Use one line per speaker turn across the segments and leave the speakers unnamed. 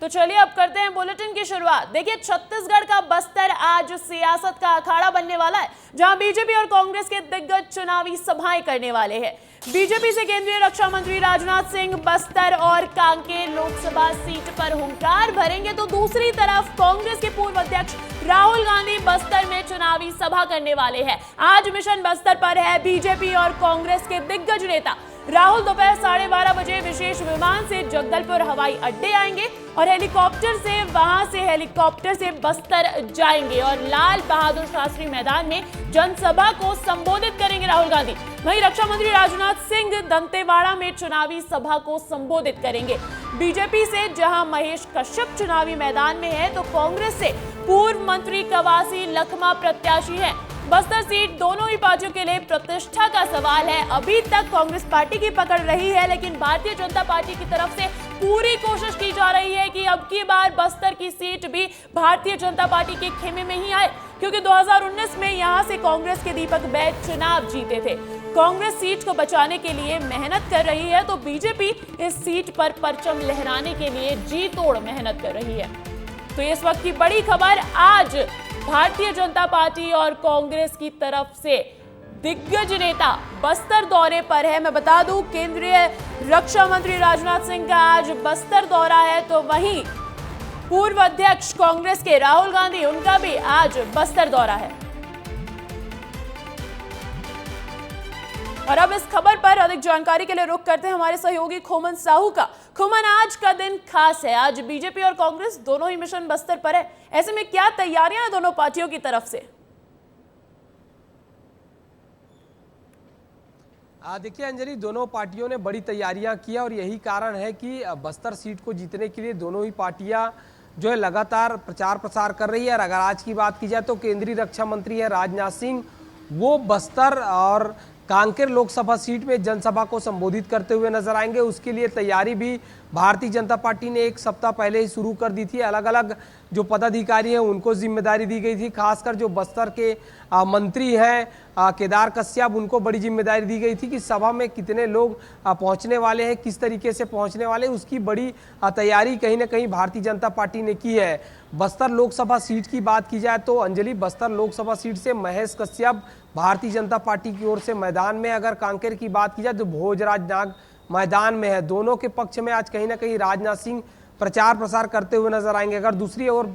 तो चलिए अब करते हैं बुलेटिन की शुरुआत। देखिए, छत्तीसगढ़ का बस्तर आज सियासत का अखाड़ा बनने वाला है, जहां बीजेपी और कांग्रेस के दिग्गज चुनावी सभाएं करने वाले हैं। बीजेपी से केंद्रीय रक्षा मंत्री राजनाथ सिंह बस्तर और कांकेर लोकसभा सीट पर हुंकार भरेंगे, तो दूसरी तरफ कांग्रेस के पूर्व अध्यक्ष राहुल गांधी बस्तर में चुनावी सभा करने वाले हैं। आज मिशन बस्तर पर है बीजेपी और कांग्रेस के दिग्गज नेता। राहुल दोपहर 12:30 बजे विशेष विमान से जगदलपुर हवाई अड्डे आएंगे और हेलीकॉप्टर से बस्तर जाएंगे और लाल बहादुर शास्त्री मैदान में जनसभा को संबोधित करेंगे राहुल गांधी। वहीं रक्षा मंत्री राजनाथ सिंह दंतेवाड़ा में चुनावी सभा को संबोधित करेंगे। बीजेपी से जहां महेश कश्यप चुनावी मैदान में है, तो कांग्रेस से पूर्व मंत्री कवासी लखमा प्रत्याशी है। बस्तर सीट दोनों ही पार्टियों के लिए प्रतिष्ठा का सवाल है। अभी तक कांग्रेस पार्टी की पकड़ रही है, लेकिन भारतीय जनता पार्टी की तरफ से पूरी कोशिश की जा रही है कि अब की बार बस्तर की सीट भी भारतीय जनता पार्टी के खेमे में ही आए, क्योंकि 2019 में यहां से कांग्रेस के दीपक बैद चुनाव जीते थे। कांग्रेस सीट को बचाने के लिए मेहनत कर रही है, तो बीजेपी इस सीट पर परचम लहराने के लिए जी तोड़ मेहनत कर रही है। तो इस वक्त की बड़ी खबर, आज भारतीय जनता पार्टी और कांग्रेस की तरफ से दिग्गज नेता बस्तर दौरे पर है। मैं बता दूं, केंद्रीय रक्षा मंत्री राजनाथ सिंह का आज बस्तर दौरा है, तो वहीं पूर्व अध्यक्ष कांग्रेस के राहुल गांधी, उनका भी आज बस्तर दौरा है। और अब इस खबर पर अधिक जानकारी के लिए रुख करते हैं हमारे सहयोगी खोमन साहू का। खोमन, आज का दिन खास है, आज बीजेपी और कांग्रेस दोनों ही मिशन बस्तर पर है। ऐसे में क्या तैयारियां हैं दोनों पार्टियों की तरफ से?
देखिए अंजलि, दोनों पार्टियों ने बड़ी तैयारियां की और यही कारण है कि बस्तर सीट को जीतने के लिए दोनों ही पार्टियां जो है लगातार प्रचार प्रसार कर रही है। और अगर आज की बात की जाए तो केंद्रीय रक्षा मंत्री है राजनाथ सिंह, वो बस्तर और कांकेर लोकसभा सीट में जनसभा को संबोधित करते हुए नजर आएंगे। उसके लिए तैयारी भी भारतीय जनता पार्टी ने एक सप्ताह पहले ही शुरू कर दी थी। अलग अलग जो पदाधिकारी हैं उनको जिम्मेदारी दी गई थी, खासकर जो बस्तर के मंत्री हैं केदार कश्यप, उनको बड़ी जिम्मेदारी दी गई थी कि सभा में कितने लोग पहुंचने वाले हैं, किस तरीके से पहुंचने वाले हैं, उसकी बड़ी तैयारी कहीं ना कहीं भारतीय जनता पार्टी ने की है। बस्तर लोकसभा सीट की बात की जाए तो अंजलि, बस्तर लोकसभा सीट से महेश कश्यप भारतीय जनता पार्टी की ओर से मैदान में, अगर कांकेर की बात की जाए तो भोजराज नाग मैदान में है। दोनों के पक्ष में आज कहीं ना कहीं राजनाथ सिंह प्रचार प्रसार करते हुए नजर आएंगे। अगर दूसरी ओर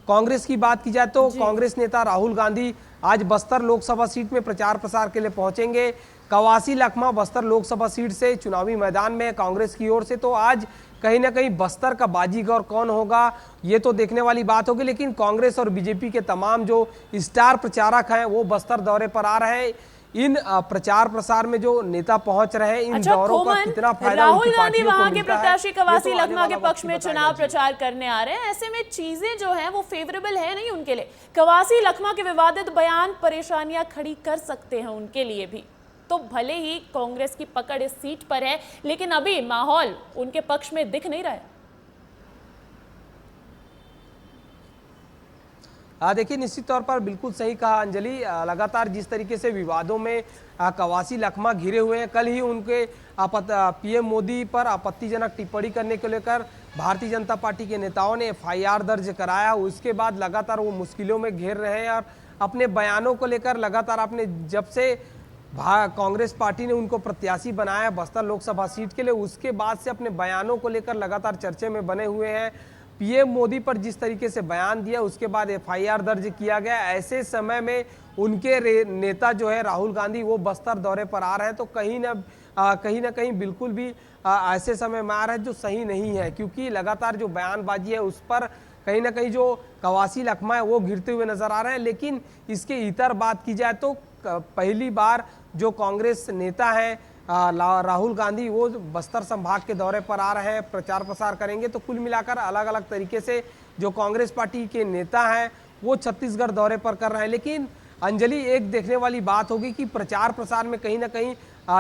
कांग्रेस की बात की जाए तो कांग्रेस नेता राहुल गांधी आज बस्तर लोकसभा सीट में प्रचार प्रसार के लिए पहुंचेंगे। कवासी लखमा बस्तर लोकसभा सीट से चुनावी मैदान में कांग्रेस की ओर से, तो आज कहीं ना कहीं बस्तर का बाजीगर कौन होगा ये तो देखने वाली बात होगी। लेकिन कांग्रेस और बीजेपी के तमाम जो स्टार प्रचारक हैं वो बस्तर दौरे पर आ रहे हैं। इन प्रचार प्रसार में जो नेता पहुंच रहे हैं, इन दौरों का कितना फायदा
राहुल गांधी वहां के प्रत्याशी कवासी लखमा के पक्ष में चुनाव प्रचार करने आ रहे हैं। ऐसे में चीजें जो हैं वो फेवरेबल है नहीं उनके लिए। कवासी लखमा के विवादित बयान परेशानियां खड़ी कर सकते हैं उनके लिए भी। तो भले ही कांग्रेस की पकड़ इस सीट पर है, लेकिन अभी माहौल उनके पक्ष में दिख नहीं रहा है।
देखिए, निश्चित तौर पर बिल्कुल सही कहा अंजलि। लगातार जिस तरीके से विवादों में कवासी लखमा घिरे हुए हैं, कल ही उनके पीएम मोदी पर आपत्तिजनक टिप्पणी करने को लेकर भारतीय जनता पार्टी के नेताओं ने एफआईआर दर्ज कराया। उसके बाद लगातार वो मुश्किलों में घिर रहे हैं और अपने बयानों को लेकर लगातार अपने, जब से कांग्रेस पार्टी ने उनको प्रत्याशी बनाया बस्तर लोकसभा सीट के लिए, उसके बाद से अपने बयानों को लेकर लगातार चर्चे में बने हुए हैं। पीएम मोदी पर जिस तरीके से बयान दिया, उसके बाद एफआईआर दर्ज किया गया। ऐसे समय में उनके नेता जो है राहुल गांधी, वो बस्तर दौरे पर आ रहे हैं, तो कहीं ना कहीं बिल्कुल भी ऐसे समय में आ रहे हैं जो सही नहीं है, क्योंकि लगातार जो बयानबाजी है उस पर कहीं ना कहीं जो कवासी लखमा है वो गिरते हुए नजर आ रहे हैं। लेकिन इसके इतर बात की जाए तो पहली बार जो कांग्रेस नेता है राहुल गांधी, वो बस्तर संभाग के दौरे पर आ रहे हैं, प्रचार प्रसार करेंगे। तो कुल मिलाकर अलग अलग तरीके से जो कांग्रेस पार्टी के नेता हैं वो छत्तीसगढ़ दौरे पर कर रहे हैं। लेकिन अंजलि, एक देखने वाली बात होगी कि प्रचार प्रसार में कहीं ना कहीं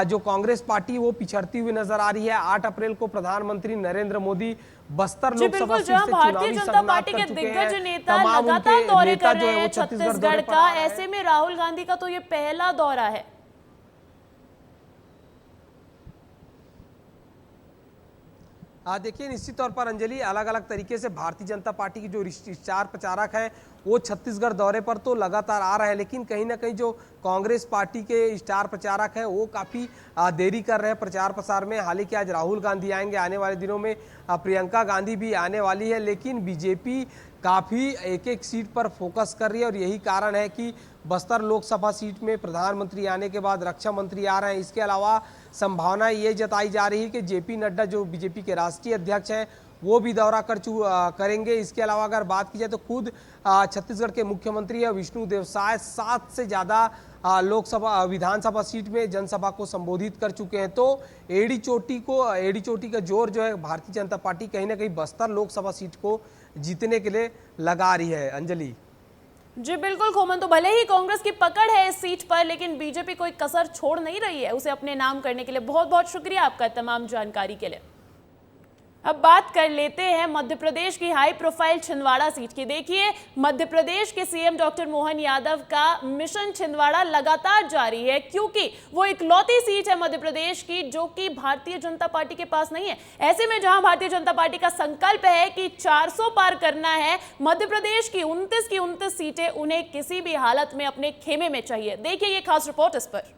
जो कांग्रेस पार्टी वो पिछड़ती हुई नजर आ रही है। 8 अप्रैल को प्रधानमंत्री नरेंद्र मोदी बस्तर लोकसभा सीट से
भारतीय जनता पार्टी के दिग्गज नेता लगातार दौरे कर रहे हैं छत्तीसगढ़ का। ऐसे में राहुल गांधी का तो ये पहला दौरा है।
देखिए, निश्चित तौर पर अंजलि, अलग अलग तरीके से भारतीय जनता पार्टी की जो स्टार प्रचारक हैं वो छत्तीसगढ़ दौरे पर तो लगातार आ रहे हैं, लेकिन कहीं ना कहीं जो कांग्रेस पार्टी के स्टार प्रचारक हैं वो काफ़ी देरी कर रहे हैं प्रचार प्रसार में। हालांकि आज राहुल गांधी आएंगे, आने वाले दिनों में प्रियंका गांधी भी आने वाली है, लेकिन बीजेपी काफ़ी एक एक सीट पर फोकस कर रही है और यही कारण है कि बस्तर लोकसभा सीट में प्रधानमंत्री आने के बाद रक्षा मंत्री आ रहे हैं। इसके अलावा संभावना ये जताई जा रही है कि जेपी नड्डा जो बीजेपी के राष्ट्रीय अध्यक्ष हैं वो भी दौरा करेंगे। इसके अलावा अगर बात की जाए तो खुद छत्तीसगढ़ के मुख्यमंत्री है विष्णुदेव साय 7 से ज़्यादा लोकसभा विधानसभा सीट में जनसभा को संबोधित कर चुके हैं। तो एड़ी चोटी का जोर जो है भारतीय जनता पार्टी कहीं ना कहीं बस्तर लोकसभा सीट को जीतने के लिए लगा रही है। अंजलि
जी बिल्कुल खोमन, तो भले ही कांग्रेस की पकड़ है इस सीट पर, लेकिन बीजेपी कोई कसर छोड़ नहीं रही है उसे अपने नाम करने के लिए। बहुत बहुत शुक्रिया आपका तमाम जानकारी के लिए। अब बात कर लेते हैं मध्य प्रदेश की हाई प्रोफाइल छिंदवाड़ा सीट की। देखिए, मध्य प्रदेश के सीएम डॉक्टर मोहन यादव का मिशन छिंदवाड़ा लगातार जारी है, क्योंकि वो इकलौती सीट है मध्य प्रदेश की जो कि भारतीय जनता पार्टी के पास नहीं है। ऐसे में जहां भारतीय जनता पार्टी का संकल्प है कि 400 पार करना है, मध्य प्रदेश की 29 सीटें उन्हें किसी भी हालत में अपने खेमे में चाहिए। देखिए ये खास रिपोर्ट इस पर।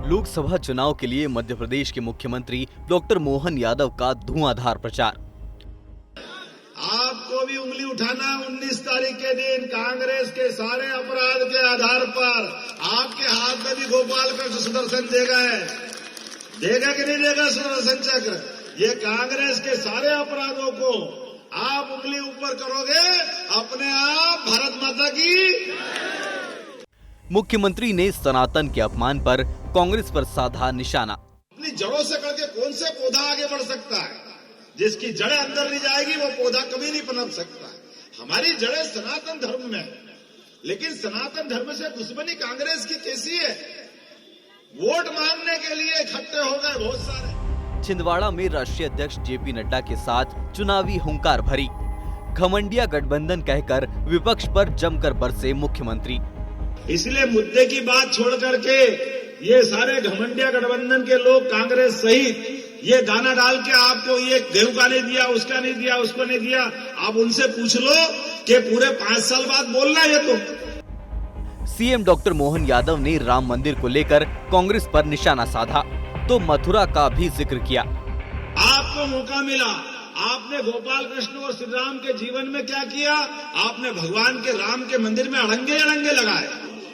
लोकसभा चुनाव के लिए मध्य प्रदेश के मुख्यमंत्री डॉक्टर मोहन यादव का धुआंधार प्रचार।
आपको भी उंगली उठाना 19 तारीख के दिन कांग्रेस के सारे अपराध के आधार पर आपके हाथ में भी गोपाल कृष्ण सुदर्शन देगा कि नहीं देगा सुदर्शन चक्र। ये कांग्रेस के सारे अपराधों को आप उंगली ऊपर करोगे, अपने आप भारत माता की।
मुख्यमंत्री ने सनातन के अपमान पर कांग्रेस पर साधा निशाना।
अपनी जड़ों से करके कौन से पौधा आगे बढ़ सकता है? जिसकी जड़ें अंदर नहीं जाएगी वो पौधा कभी नहीं पनप सकता। हमारी जड़ें सनातन धर्म में, लेकिन सनातन धर्म से दुश्मनी कांग्रेस की कैसी है? वोट मांगने के लिए इकट्ठे हो गए बहुत सारे।
छिंदवाड़ा में राष्ट्रीय अध्यक्ष जेपी नड्डा के साथ चुनावी हुंकार भरी। घमंडिया गठबंधन कहकर विपक्ष पर जमकर बरसे मुख्यमंत्री।
इसलिए मुद्दे की बात छोड़ करके ये सारे घमंडिया गठबंधन के लोग कांग्रेस सहित ये गाना डाल के आपको ये गेहूं का नहीं दिया, उसका नहीं दिया, उसको नहीं दिया, आप उनसे पूछ लो कि पूरे 5 साल बाद बोलना है तो।
सीएम डॉक्टर मोहन यादव ने राम मंदिर को लेकर कांग्रेस पर निशाना साधा तो मथुरा का भी जिक्र किया।
आपको मौका मिला, आपने गोपाल कृष्ण और श्री राम के जीवन में क्या किया? आपने भगवान के राम के मंदिर में अड़ंगे लगाए।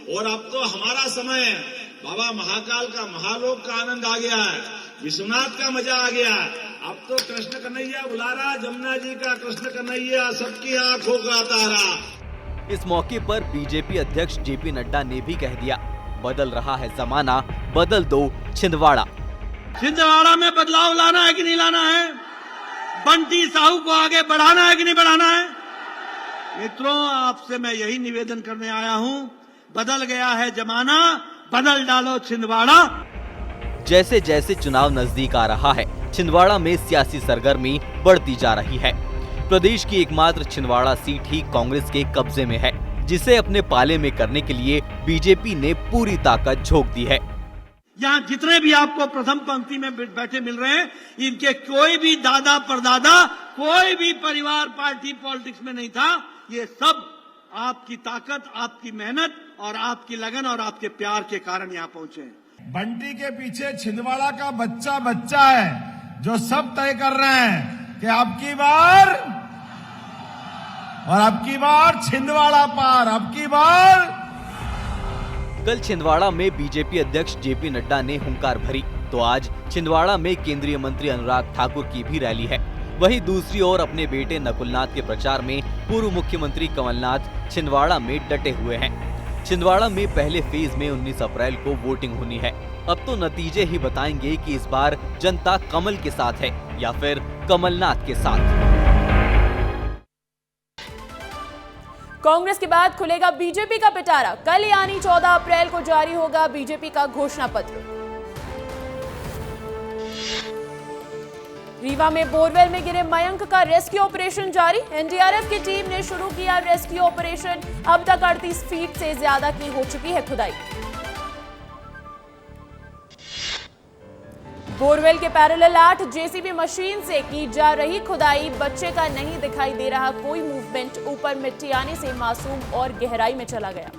और अब तो हमारा समय है, बाबा महाकाल का महालोक का आनंद आ गया है, विश्वनाथ का मजा आ गया है। अब तो कृष्ण कन्हैया बुला रहा, जमुना जी का कृष्ण कन्हैया, सबकी आंखों का तारा।
इस मौके पर बीजेपी अध्यक्ष जेपी नड्डा ने भी कह दिया, बदल रहा है जमाना, बदल दो छिंदवाड़ा।
छिंदवाड़ा में बदलाव लाना है कि नहीं लाना है? बंटी साहू को आगे बढ़ाना है कि नहीं बढ़ाना है? मित्रों, आपसे मैं यही निवेदन करने आया हूं, बदल गया है जमाना, बदल डालो छिंदवाड़ा।
जैसे जैसे चुनाव नजदीक आ रहा है, छिंदवाड़ा में सियासी सरगर्मी बढ़ती जा रही है। प्रदेश की एकमात्र छिंदवाड़ा सीट ही कांग्रेस के कब्जे में है, जिसे अपने पाले में करने के लिए बीजेपी ने पूरी ताकत झोंक दी है।
यहाँ जितने भी आपको प्रथम पंक्ति में बैठे मिल रहे हैं, इनके कोई भी दादा परदादा, कोई भी परिवार पार्टी पॉलिटिक्स में नहीं था। ये सब आपकी ताकत, आपकी मेहनत और आपकी लगन और आपके प्यार के कारण यहाँ पहुंचे हैं।
बंटी के पीछे छिंदवाड़ा का बच्चा है जो सब तय कर रहे हैं कि आपकी बार और आपकी बार छिंदवाड़ा पार, आपकी बार।
कल छिंदवाड़ा में बीजेपी अध्यक्ष जेपी नड्डा ने हुंकार भरी तो आज छिंदवाड़ा में केंद्रीय मंत्री अनुराग ठाकुर की भी रैली है। वहीं दूसरी ओर अपने बेटे नकुलनाथ के प्रचार में पूर्व मुख्यमंत्री कमलनाथ छिंदवाड़ा में डटे हुए हैं। छिंदवाड़ा में पहले फेज में 19 अप्रैल को वोटिंग होनी है। अब तो नतीजे ही बताएंगे कि इस बार जनता कमल के साथ है या फिर कमलनाथ के साथ।
कांग्रेस के बाद खुलेगा बीजेपी का पिटारा। कल यानी 14 अप्रैल को जारी होगा बीजेपी का घोषणा पत्र। रीवा में बोरवेल में गिरे मयंक का रेस्क्यू ऑपरेशन जारी। एनडीआरएफ की टीम ने शुरू किया रेस्क्यू ऑपरेशन। अब तक 38 फीट से ज्यादा की हो चुकी है खुदाई। बोरवेल के पैरेलल 8 जेसीबी मशीन से की जा रही खुदाई, बच्चे का नहीं दिखाई दे रहा कोई मूवमेंट, ऊपर मिट्टी आने से मासूम और गहराई में चला गया।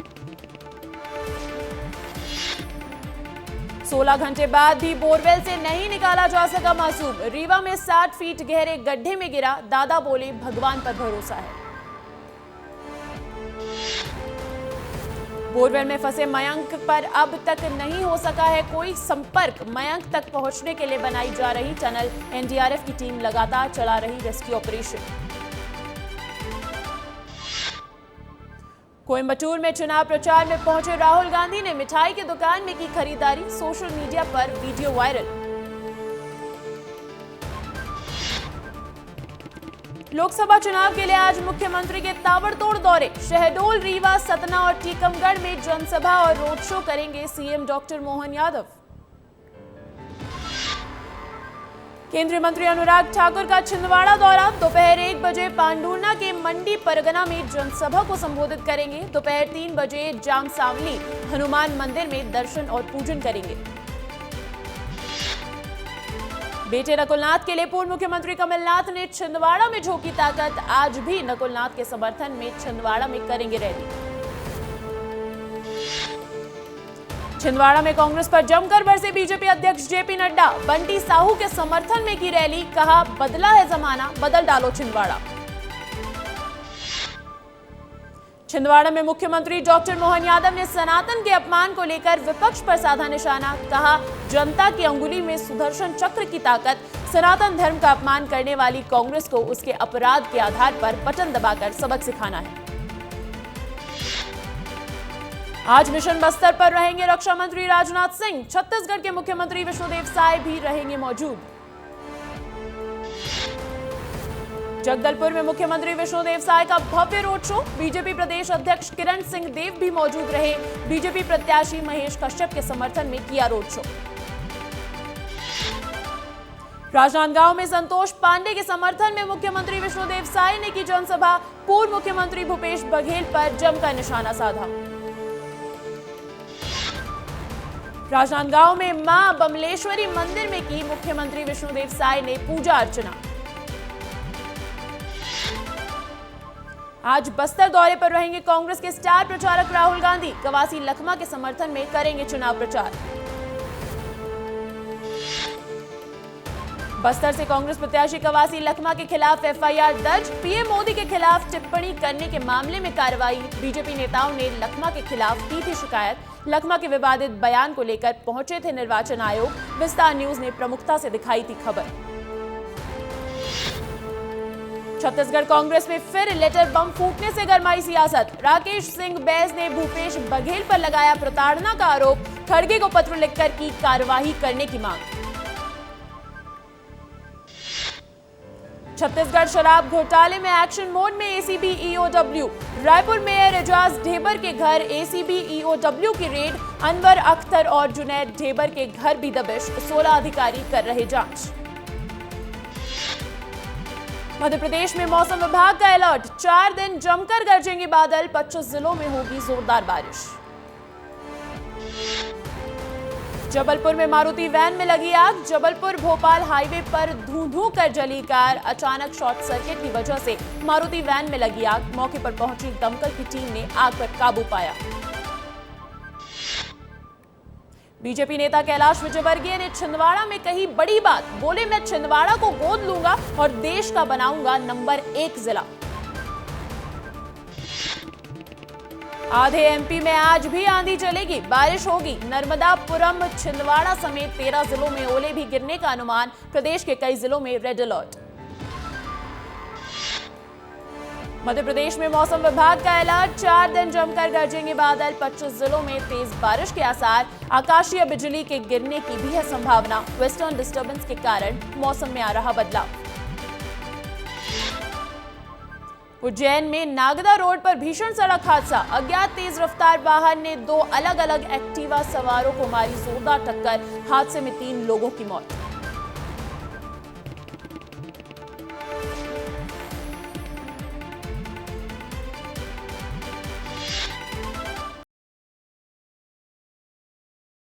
16 घंटे बाद भी बोरवेल से नहीं निकाला जा सका मासूम, रीवा में 60 फीट गहरे गड्ढे में गिरा, दादा बोले भगवान पर भरोसा है। बोरवेल में फंसे मयंक पर अब तक नहीं हो सका है कोई संपर्क, मयंक तक पहुंचने के लिए बनाई जा रही टनल, एनडीआरएफ की टीम लगातार चला रही रेस्क्यू ऑपरेशन। कोयंबटूर में चुनाव प्रचार में पहुंचे राहुल गांधी ने मिठाई की दुकान में की खरीदारी, सोशल मीडिया पर वीडियो वायरल। लोकसभा चुनाव के लिए आज मुख्यमंत्री के ताबड़तोड़ दौरे, शहडोल, रीवा, सतना और टीकमगढ़ में जनसभा और रोड शो करेंगे सीएम डॉक्टर मोहन यादव। केंद्रीय मंत्री अनुराग ठाकुर का छिंदवाड़ा दौरा, दोपहर 1 बजे पांडुर्ना के मंडी परगना में जनसभा को संबोधित करेंगे, दोपहर 3 बजे जामसावली हनुमान मंदिर में दर्शन और पूजन करेंगे। बेटे नकुलनाथ के लिए पूर्व मुख्यमंत्री कमलनाथ ने छिंदवाड़ा में झोंकी ताकत, आज भी नकुलनाथ के समर्थन में छिंदवाड़ा में करेंगे रैली। छिंदवाड़ा में कांग्रेस पर जमकर बरसे बीजेपी अध्यक्ष जेपी नड्डा, बंटी साहू के समर्थन में की रैली, कहा बदला है जमाना, बदल डालो छिंदवाड़ा। छिंदवाड़ा में मुख्यमंत्री डॉक्टर मोहन यादव ने सनातन के अपमान को लेकर विपक्ष पर साधा निशाना, कहा जनता की अंगुली में सुदर्शन चक्र की ताकत, सनातन धर्म का अपमान करने वाली कांग्रेस को उसके अपराध के आधार पर बटन दबाकर सबक सिखाना है। आज मिशन बस्तर पर रहेंगे रक्षा मंत्री राजनाथ सिंह, छत्तीसगढ़ के मुख्यमंत्री विष्णुदेव साय भी रहेंगे मौजूद। जगदलपुर में मुख्यमंत्री विष्णुदेव साय का भव्य रोड शो, बीजेपी प्रदेश अध्यक्ष किरण सिंह देव भी मौजूद रहे, बीजेपी प्रत्याशी महेश कश्यप के समर्थन में किया रोड शो। राजनांदगांव में संतोष पांडे के समर्थन में मुख्यमंत्री विष्णुदेव साय ने की जनसभा, पूर्व मुख्यमंत्री भूपेश बघेल पर जमकर निशाना साधा। राजनांदगांव में मां बमलेश्वरी मंदिर में की मुख्यमंत्री विष्णुदेव साय ने पूजा अर्चना। आज बस्तर दौरे पर रहेंगे कांग्रेस के स्टार प्रचारक राहुल गांधी, कवासी लखमा के समर्थन में करेंगे चुनाव प्रचार। बस्तर से कांग्रेस प्रत्याशी कवासी लखमा के खिलाफ एफआईआर दर्ज, पीएम मोदी के खिलाफ टिप्पणी करने के मामले में कार्रवाई, बीजेपी नेताओं ने लखमा के खिलाफ की थी शिकायत, लखमा के विवादित बयान को लेकर पहुंचे थे निर्वाचन आयोग, विस्तार न्यूज ने प्रमुखता से दिखाई थी खबर। छत्तीसगढ़ कांग्रेस में फिर लेटर बम फूटने से गरमाई सियासत, राकेश सिंह बैस ने भूपेश बघेल पर लगाया प्रताड़ना का आरोप, खड़गे को पत्र लिखकर की कार्यवाही करने की मांग। छत्तीसगढ़ शराब घोटाले में एक्शन मोड में ACB EOW, Raipur mayor Aijaz Dhebar के घर एसीबी ईओडब्ल्यू की रेड, अनवर अख्तर और जुनैद ढेबर के घर भी दबिश, 16 अधिकारी कर रहे जांच। मध्य प्रदेश में मौसम विभाग का अलर्ट, 4 दिन जमकर गरजेंगे बादल, 25 जिलों में होगी जोरदार बारिश। जबलपुर में मारुति वैन में लगी आग, जबलपुर भोपाल हाईवे पर धू-धू कर जली कार, अचानक शॉर्ट सर्किट की वजह से मारुति वैन में लगी आग, मौके पर पहुंची दमकल की टीम ने आग पर काबू पाया। बीजेपी नेता कैलाश विजयवर्गीय ने छिंदवाड़ा में कही बड़ी बात, बोले मैं छिंदवाड़ा को गोद लूंगा और देश का बनाऊंगा नंबर 1 जिला। आधे एमपी में आज भी आंधी चलेगी, बारिश होगी, नर्मदापुरम छिंदवाड़ा समेत 13 जिलों में ओले भी गिरने का अनुमान, प्रदेश के कई जिलों में रेड अलर्ट। मध्य प्रदेश में मौसम विभाग का अलर्ट, 4 दिन जमकर गरजेंगे बादल, 25 जिलों में तेज बारिश के आसार, आकाशीय बिजली के गिरने की भी है संभावना, वेस्टर्न डिस्टर्बेंस के कारण मौसम में आ रहा बदलाव। उज्जैन में नागदा रोड पर भीषण सड़क हादसा, अज्ञात तेज रफ्तार वाहन ने 2 अलग अलग एक्टिवा सवारों को मारी जोरदार टक्कर, हादसे में 3 लोगों की मौत।